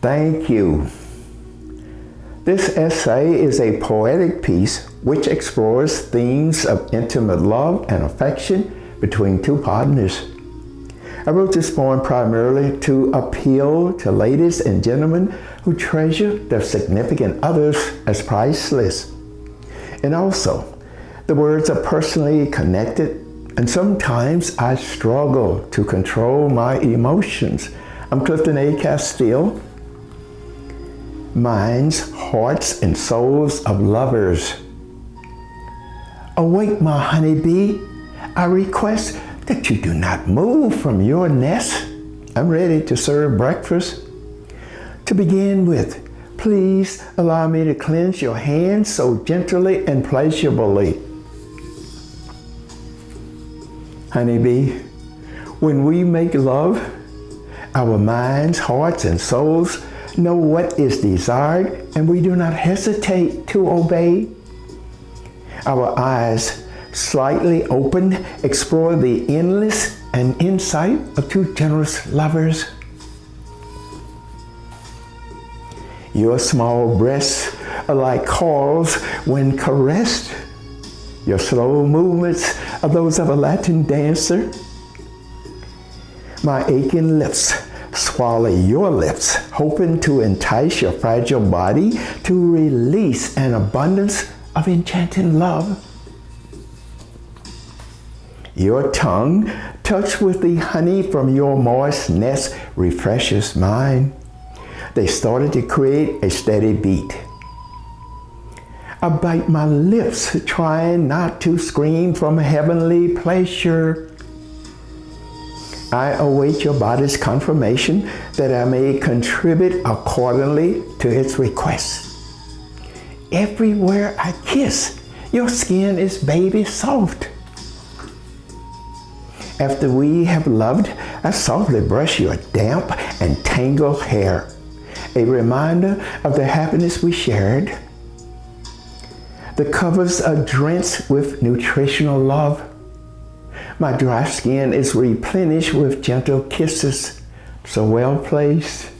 Thank you. This essay is a poetic piece which explores themes of intimate love and affection between two partners. I wrote this poem primarily to appeal to ladies and gentlemen who treasure their significant others as priceless. And also, the words are personally connected, and sometimes I struggle to control my emotions. I'm Clifton A. Casteel. Minds, hearts, and souls of lovers. Awake, my honeybee. I request that you do not move from your nest. I'm ready to serve breakfast. To begin with, please allow me to cleanse your hands so gently and pleasurably. Honeybee, when we make love, our minds, hearts, and souls know what is desired, and we do not hesitate to obey. Our eyes, slightly open, explore the endless and insight of two generous lovers. Your small breasts are like calls when caressed. Your slow movements are those of a Latin dancer. My aching lips swallow your lips, hoping to entice your fragile body to release an abundance of enchanting love. Your tongue, touched with the honey from your moist nest, refreshes mine. They started to create a steady beat. I bite my lips, trying not to scream from heavenly pleasure. I await your body's confirmation that I may contribute accordingly to its request. Everywhere I kiss, your skin is baby soft. After we have loved, I softly brush your damp and tangled hair, a reminder of the happiness we shared. The covers are drenched with nutritional love. My dry skin is replenished with gentle kisses, so well placed.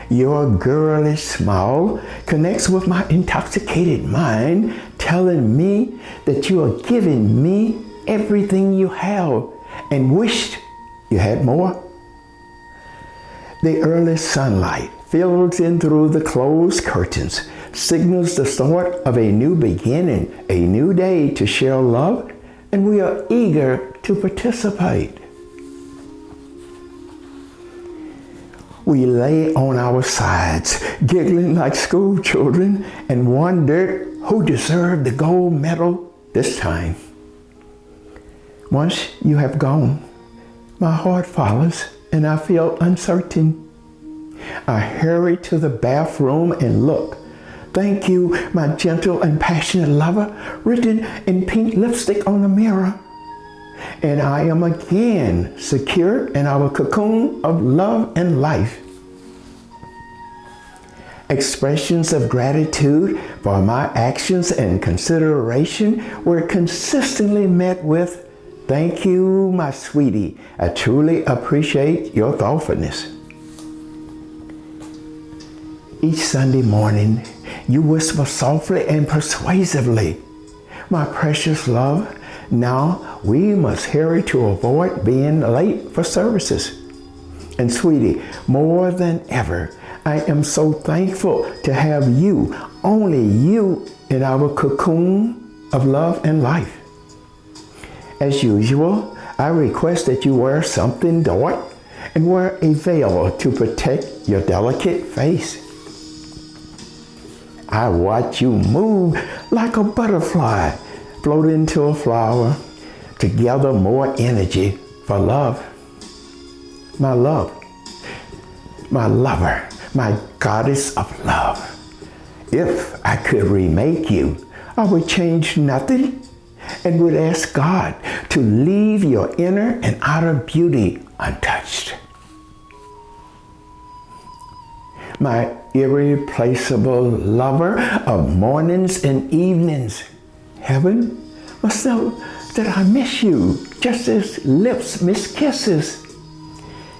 Your girlish smile connects with my intoxicated mind, telling me that you are giving me everything you have and wished you had more. The early sunlight filters in through the closed curtains, signals the start of a new beginning, a new day to share love, and we are eager to participate. We lay on our sides, giggling like school children, and wondered who deserved the gold medal this time. Once you have gone, my heart follows, and I feel uncertain. I hurry to the bathroom and look. Thank you, my gentle and passionate lover, written in pink lipstick on the mirror. And I am again secure in our cocoon of love and life. Expressions of gratitude for my actions and consideration were consistently met with, thank you, my sweetie. I truly appreciate your thoughtfulness. Each Sunday morning, you whisper softly and persuasively, my precious love, now we must hurry to avoid being late for services. And sweetie, more than ever, I am so thankful to have you, only you, in our cocoon of love and life. As usual, I request that you wear something dark and wear a veil to protect your delicate face. I watch you move like a butterfly, float into a flower, to gather more energy for love. My love, my lover, my goddess of love. If I could remake you, I would change nothing and would ask God to leave your inner and outer beauty untouched. My irreplaceable lover of mornings and evenings, heaven must know that I miss you just as lips miss kisses.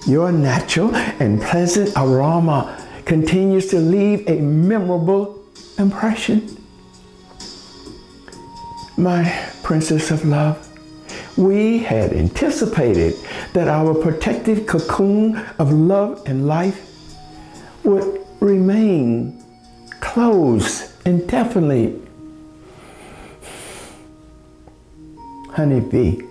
Your natural and pleasant aroma continues to leave a memorable impression. My princess of love, we had anticipated that our protective cocoon of love and life would remain closed indefinitely. Honeybee,